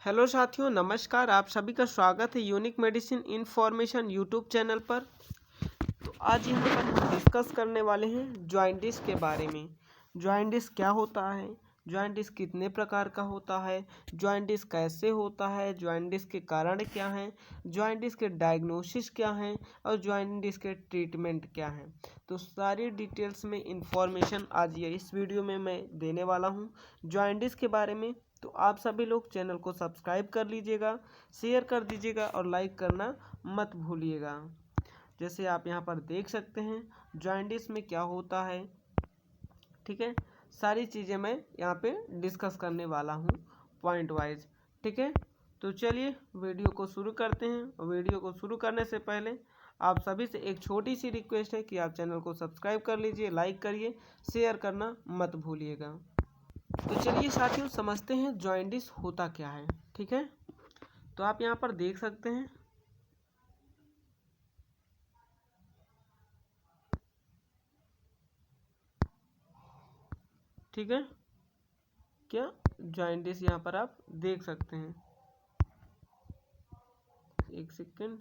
Hello साथियों, नमस्कार। आप सभी का स्वागत है unique medicine information YouTube channel पर। तो आज यहाँ पर हम डिस्कस करने वाले हैं जॉइंटिस के बारे में। जॉइंटिस क्या होता है, जॉइंटिस कितने प्रकार का होता है, जॉइंटिस कैसे होता है, जॉइंटिस के कारण क्या हैं, जॉइंटिस के डायग्नोसिस क्या हैं और जॉइंटिस के ट्रीटमेंट क्या हैं। तो सारी डिटेल्स में इंफॉर्मेशन आज ये इस वीडियो में मैं देने वाला हूँ जॉइंटिस के बारे में। तो आप सभी लोग चैनल को सब्सक्राइब कर लीजिएगा, शेयर कर दीजिएगा और लाइक करना मत भूलिएगा। जैसे आप यहाँ पर देख सकते हैं जॉइंटिस में क्या होता है, ठीक है। सारी चीज़ें मैं यहाँ पे डिस्कस करने वाला हूँ पॉइंट वाइज, ठीक है। तो चलिए वीडियो को शुरू करते हैं। वीडियो को शुरू करने से पहले आप सभी से एक छोटी सी रिक्वेस्ट है कि आप चैनल को सब्सक्राइब कर लीजिए, लाइक करिए, शेयर करना मत भूलिएगा। तो चलिए साथियों समझते हैं जॉइंटिस होता क्या है, ठीक है। तो आप यहाँ पर देख सकते हैं ठीक है, क्या जॉइंटिस यहाँ पर आप देख सकते हैं। एक सेकेंड।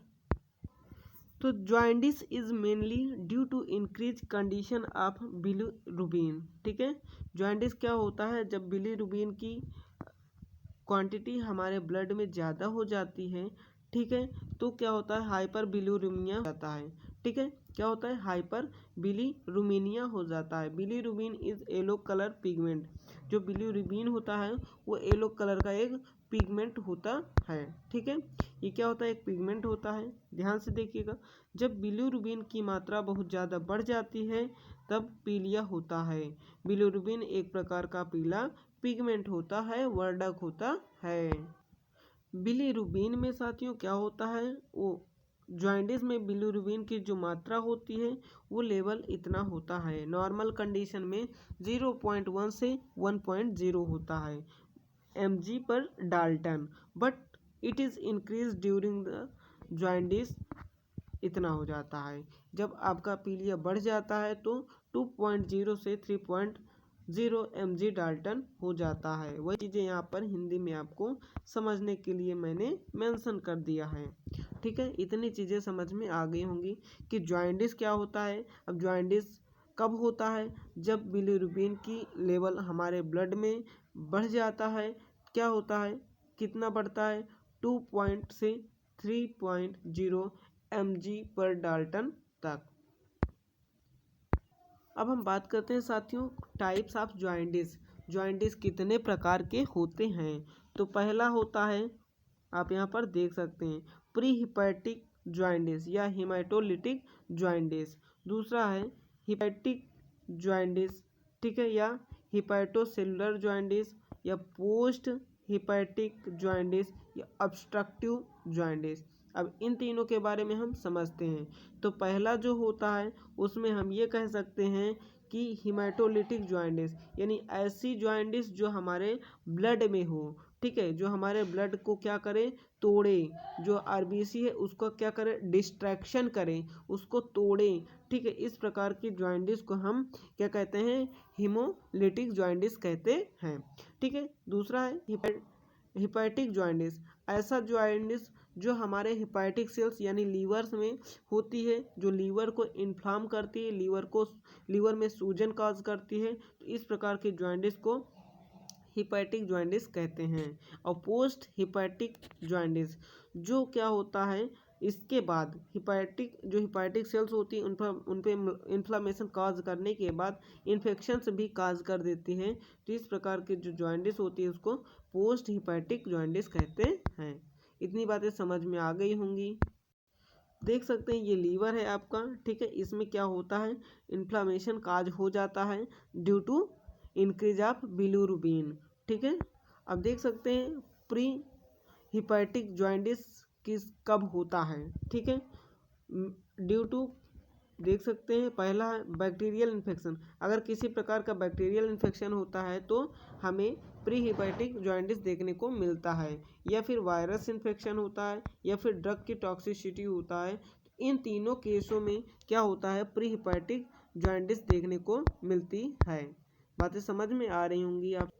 तो jaundice is mainly due to increase condition of bilirubin, ठीक है। जॉइंटिस क्या होता है, जब बिलीरुबिन की क्वांटिटी हमारे ब्लड में ज़्यादा हो जाती है, ठीक है, तो क्या होता है हाइपर बिलीरुबिनिया हो जाता है, ठीक है। क्या होता है हाइपर बिलीरुबिनिया हो जाता है। Bilirubin is yellow colour pigment. जो बिलीरुबिन होता है वो येलो कलर का एक पिगमेंट होता है, ठीक है। ये क्या होता है, एक पिगमेंट होता है। ध्यान से देखिएगा, जब बिलीरुबिन की मात्रा बहुत ज़्यादा बढ़ जाती है तब पीलिया होता है। बिलीरुबिन एक प्रकार का पीला पिगमेंट होता है, वर्णक होता है। बिलीरुबिन में साथियों क्या होता है, वो जॉइंटिस में बिलीरुबिन की जो मात्रा होती है वो लेवल इतना होता है। नॉर्मल कंडीशन में 0.1 से 1.0 होता है mg पर Dalton, but it is increase during the jaundice, इतना हो जाता है। जब आपका पीलिया बढ़ जाता है तो 2.0 से 3.0 mg डाल्टन हो जाता है। वही चीज़ें यहाँ पर हिंदी में आपको समझने के लिए मैंने मेंशन कर दिया है, ठीक है। इतनी चीज़ें समझ में आ गई होंगी कि जॉइंटिस क्या होता है। अब जॉइंटिस कब होता है, जब बिलीरुबिन की लेवल हमारे ब्लड में बढ़ जाता है। क्या होता है, कितना बढ़ता है, 2 से 3.0 mg पर डाल्टन तक। अब हम बात करते हैं साथियों टाइप्स ऑफ जॉइंटिस। जॉइंटिस कितने प्रकार के होते हैं। तो पहला होता है, आप यहाँ पर देख सकते हैं, प्री हिपैटिक जॉइंटिस या हिमेटोलिटिक जॉइंटिस। दूसरा है हिपैटिक जॉइंटिस, ठीक है, या हिपैटोसेलुलर जॉइंटिस, या पोस्ट हिपैटिक जॉइंटिस, या ऑब्स्ट्रक्टिव जॉइंटिस। अब इन तीनों के बारे में हम समझते हैं। तो पहला जो होता है उसमें हम ये कह सकते हैं कि हिमेटोलिटिक जॉइंटिस, यानी ऐसी जॉइंटिस जो हमारे ब्लड में हो, ठीक है, जो हमारे ब्लड को क्या करे, तोड़े, जो आरबीसी है उसको क्या करे, डिस्ट्रैक्शन करे, उसको तोड़े, ठीक है। इस प्रकार की जॉइंटिस को हम क्या कहते हैं, हिमोलिटिक जॉइंटिस कहते हैं, ठीक है। दूसरा है हिपैटिक जॉइंटिस। ऐसा जॉइंटिस जो हमारे हिपैटिक सेल्स यानी लीवर्स में होती है, जो लीवर को इन्फ्लाम करती है, लीवर में सूजन काज करती है। तो इस प्रकार की जॉइंटिस को हिपैटिक जॉइंटिस कहते हैं। और पोस्ट हिपैटिक जॉइंटिस जो क्या होता है, इसके बाद जो हिपैटिक सेल्स होती है उन पर इन्फ्लामेशन काज करने के बाद इन्फेक्शंस भी काज कर देती हैं। तो इस प्रकार की जो जॉइंटिस होती है उसको पोस्ट हिपैटिक जॉइंटिस कहते हैं। इतनी बातें समझ में आ गई होंगी। देख सकते हैं ये लीवर है आपका, ठीक है। इसमें क्या होता है, इन्फ्लामेशन काज हो जाता है due to increase of bilirubin, ठीक है। अब देख सकते हैं प्री हिपैटिक जॉइंटिस कब होता है, ठीक है। ड्यू टू देख सकते हैं, पहला है बैक्टीरियल इन्फेक्शन। अगर किसी प्रकार का बैक्टीरियल इन्फेक्शन होता है तो हमें प्री हिपैटिक जॉइंटिस देखने को मिलता है, या फिर वायरस इन्फेक्शन होता है, या फिर ड्रग की टॉक्सिसिटी होता है। इन तीनों केसों में क्या होता है, प्री हिपैटिक जॉइंटिस देखने को मिलती है। बातें समझ में आ रही होंगी आप।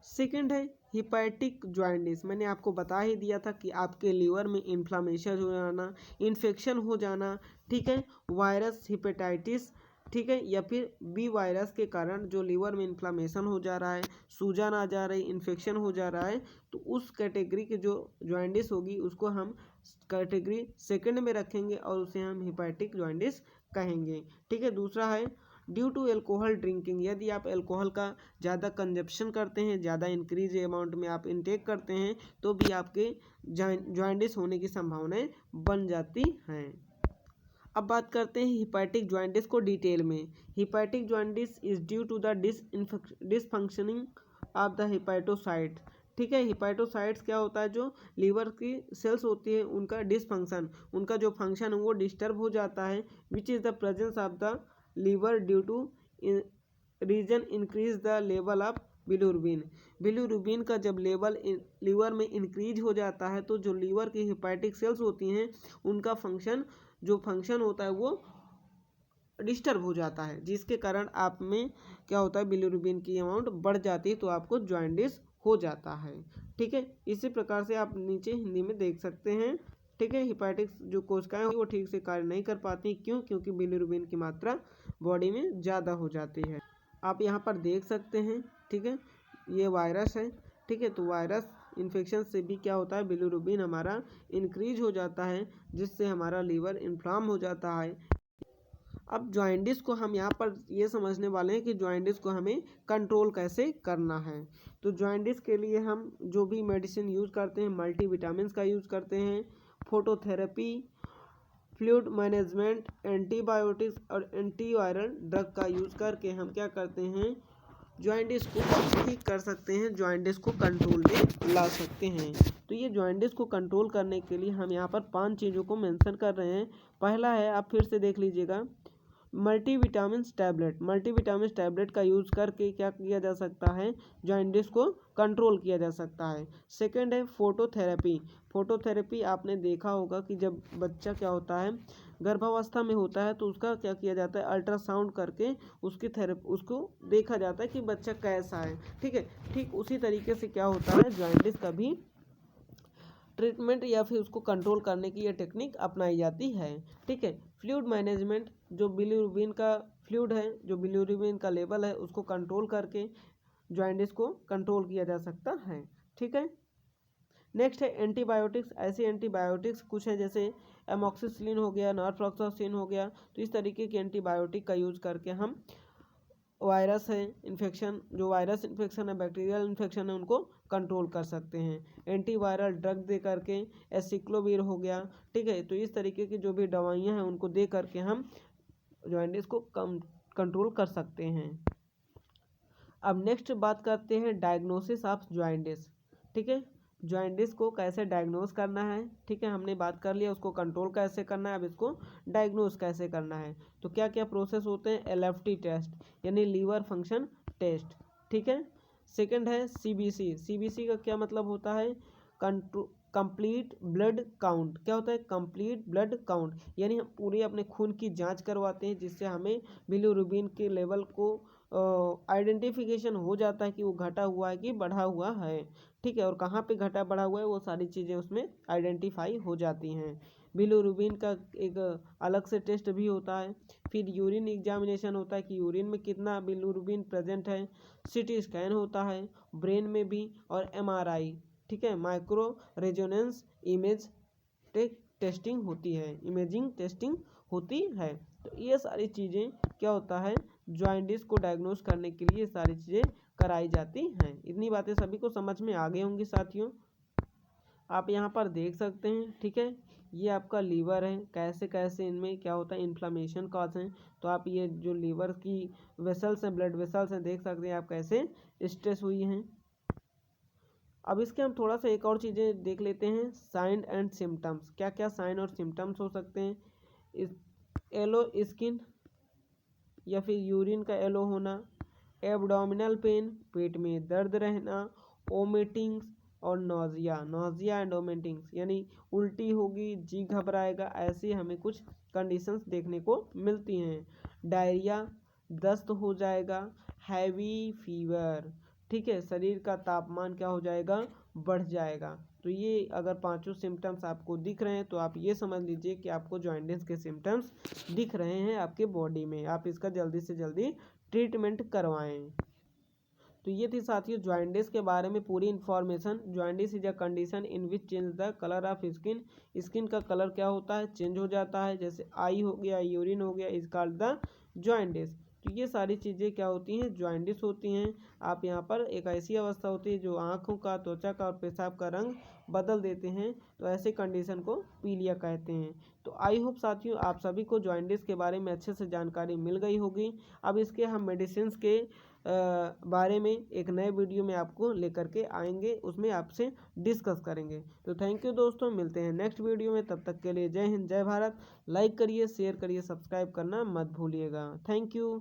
सेकंड है हिपैटिक जॉइंडिस मैंने आपको बता ही दिया था कि आपके लीवर में इन्फ्लामेशन हो जाना, इन्फेक्शन हो जाना, ठीक है, वायरस हिपेटाइटिस, ठीक है, या फिर बी वायरस के कारण जो लीवर में इन्फ्लामेशन हो जा रहा है, सूजन आ जा रही, इन्फेक्शन हो जा रहा है, तो उस कैटेगरी के जो जॉइंडिस होगी उसको हम कैटेगरी सेकंड में रखेंगे और उसे हम हिपैटिक जॉइंडिस कहेंगे, ठीक है। दूसरा है ड्यू टू एल्कोहल ड्रिंकिंग, यदि आप एल्कोहल का ज़्यादा कंजप्शन करते हैं, ज़्यादा इंक्रीज अमाउंट में आप इनटेक करते हैं, तो भी आपके जॉइंडिस होने की संभावनाएं बन जाती हैं। अब बात करते हैं हिपैटिक जॉइंडिस को डिटेल में। Hepatic jaundice is due to the dysfunctioning of the hepatocyte, ठीक है। हिपैटोसाइट्स क्या होता है, जो लीवर की सेल्स होती है उनका डिसफंक्शन, उनका जो फंक्शन है वो डिस्टर्ब हो जाता है, which is the presence of the liver due to reason increase the level of bilirubin. Bilirubin का जब लेवल लीवर में इंक्रीज हो जाता है तो जो लीवर की हिपैटिक सेल्स होती हैं उनका फंक्शन होता है वो डिस्टर्ब हो जाता है, जिसके कारण आप में क्या होता है, बिलिरुबिन की अमाउंट बढ़ जाती है, तो आपको जॉइंडिस हो जाता है, ठीक है। इसी प्रकार से आप नीचे हिंदी में देख सकते हैं, ठीक है। हिपैटिक जो कोशिकाएं वो ठीक से कार्य नहीं कर पाती, क्यों? क्योंकि बिलिरुबिन की मात्रा बॉडी में ज़्यादा हो जाती है। आप यहाँ पर देख सकते हैं, ठीक है, ये वायरस है, ठीक है। तो वायरस इन्फेक्शन से भी क्या होता है, बिलिरुबिन हमारा इंक्रीज हो जाता है, जिससे हमारा लीवर इन्फ्लाम हो जाता है। अब जॉइंडिस को हम यहाँ पर ये समझने वाले हैं कि जॉइंडिस को हमें कंट्रोल कैसे करना है। तो जॉइंडिस के लिए हम जो भी मेडिसिन यूज़ करते हैं, मल्टीविटामिन्स का यूज़ करते हैं, फोटोथेरेपी, फ्लूइड मैनेजमेंट, एंटीबायोटिक्स और एंटीवायरल ड्रग का यूज़ करके हम क्या करते हैं, जॉइंडिस को ठीक कर सकते हैं, जॉइंडिस को कंट्रोल में ला सकते हैं। तो ये जॉइंडिस को कंट्रोल करने के लिए हम यहाँ पर 5 चीज़ों को मेंशन कर रहे हैं। पहला है, आप फिर से देख लीजिएगा, मल्टीविटामिन्स टैबलेट। मल्टीविटामिन्स टैबलेट का यूज़ करके क्या किया जा सकता है, जॉइंडिस को कंट्रोल किया जा सकता है। सेकंड है फोटोथेरेपी। फोटोथेरेपी आपने देखा होगा कि जब बच्चा क्या होता है, गर्भावस्था में होता है, तो उसका क्या किया जाता है, अल्ट्रासाउंड करके उसको देखा जाता है कि बच्चा कैसा है, ठीक है। ठीक उसी तरीके से क्या होता है, जॉइंडिस का भी ट्रीटमेंट या फिर उसको कंट्रोल करने की ये टेक्निक अपनाई जाती है, ठीक है। फ्लूइड मैनेजमेंट, जो बिलिरुबिन का फ्लूइड है, जो बिलिरुबिन का लेवल है, उसको कंट्रोल करके जॉइंडिस को कंट्रोल किया जा सकता है, ठीक है। नेक्स्ट है एंटीबायोटिक्स। ऐसे एंटीबायोटिक्स कुछ है, जैसे एमॉक्सिसिलिन हो गया, नॉरफ्लॉक्सासिन हो गया, तो इस तरीके के एंटीबायोटिक का यूज़ करके हम वायरस है इन्फेक्शन, जो वायरस इन्फेक्शन है, बैक्टीरियल इन्फेक्शन है, उनको कंट्रोल कर सकते हैं। एंटीवायरल ड्रग दे करके, एसिक्लोवीर हो गया, ठीक है। तो इस तरीके की जो भी दवाइयाँ हैं उनको दे करके हम जॉइंडिस को कंट्रोल कर सकते हैं। अब नेक्स्ट बात करते हैं डायग्नोसिस ऑफ जॉइंडिस, ठीक है। जॉइंडिस को कैसे डायग्नोस करना है, ठीक है, हमने बात कर लिया, उसको कंट्रोल कैसे करना है, अब इसको डायग्नोस कैसे करना है। तो क्या क्या प्रोसेस होते हैं, एलएफटी टेस्ट यानी लीवर फंक्शन टेस्ट, ठीक है। सेकंड है सीबीसी। सीबीसी का क्या मतलब होता है, कंप्लीट ब्लड काउंट। क्या होता है, कंप्लीट ब्लड काउंट, यानी हम पूरे अपने खून की जांच करवाते हैं, जिससे हमें बिलिरुबिन के लेवल को आइडेंटिफिकेशन हो जाता है कि वो घटा हुआ है कि बढ़ा हुआ है, ठीक है। और कहाँ पे घटा बढ़ा हुआ है वो सारी चीज़ें उसमें आइडेंटिफाई हो जाती हैं। बिलिरुबिन का एक अलग से टेस्ट भी होता है। फिर यूरिन एग्जामिनेशन होता है कि यूरिन में कितना बिलिरुबिन प्रेजेंट है। सीटी स्कैन होता है ब्रेन में भी, और एमआरआई, ठीक है, माइक्रो रेजोनेंस इमेज टेस्टिंग होती है, इमेजिंग टेस्टिंग होती है। तो ये सारी चीज़ें क्या होता है, जॉइंडिस को डायग्नोस करने के लिए सारी चीज़ें कराई जाती हैं। इतनी बातें सभी को समझ में आ गई होंगी साथियों। आप यहाँ पर देख सकते हैं, ठीक है, ये आपका लीवर है, कैसे कैसे इनमें क्या होता है, इन्फ्लामेशन कॉज हैं। तो आप ये जो लीवर की वेसल्स हैं, ब्लड वेसल्स हैं, देख सकते हैं आप कैसे स्ट्रेस हुई हैं। अब इसके हम थोड़ा सा एक और चीज़ें देख लेते हैं, साइन एंड सिम्टम्स। क्या क्या साइन और सिम्टम्स हो सकते हैं, इस येलो स्किन या फिर यूरिन का येलो होना, एब्डोमिनल पेन, पेट में दर्द रहना, वोमिटिंग्स और नोजिया एंड वोमिटिंग्स, यानी उल्टी होगी, जी घबराएगा, ऐसी हमें कुछ कंडीशंस देखने को मिलती हैं। डायरिया, दस्त हो जाएगा, हैवी फीवर, ठीक है, शरीर का तापमान क्या हो जाएगा, बढ़ जाएगा। तो ये अगर पांचों सिम्टम्स आपको दिख रहे हैं तो आप ये समझ लीजिए कि आपको जॉइंटिस के सिम्टम्स दिख रहे हैं आपके बॉडी में, आप इसका जल्दी से जल्दी ट्रीटमेंट करवाएं। तो ये थी साथियों जॉइंटिस के बारे में पूरी information. Jaundice is a condition in which change the colour of skin, skin का कलर क्या होता है, चेंज हो जाता है। जैसे आई हो गया, यूरिन हो गया, इज कॉल्ड द जॉइंटिस। तो ये सारी चीज़ें क्या होती हैं, जॉइंटिस होती हैं। आप यहाँ पर एक ऐसी अवस्था होती है जो आँखों का, त्वचा का और पेशाब का रंग बदल देते हैं, तो ऐसे कंडीशन को पीलिया कहते हैं। तो आई होप साथियों आप सभी को जॉइंटिस के बारे में अच्छे से जानकारी मिल गई होगी। अब इसके हम मेडिसिन के बारे में एक नए वीडियो में आपको लेकर के आएंगे, उसमें आपसे डिस्कस करेंगे। तो थैंक यू दोस्तों, मिलते हैं नेक्स्ट वीडियो में, तब तक के लिए जय हिंद जय भारत। लाइक करिए, शेयर करिए, सब्सक्राइब करना मत भूलिएगा। Thank you.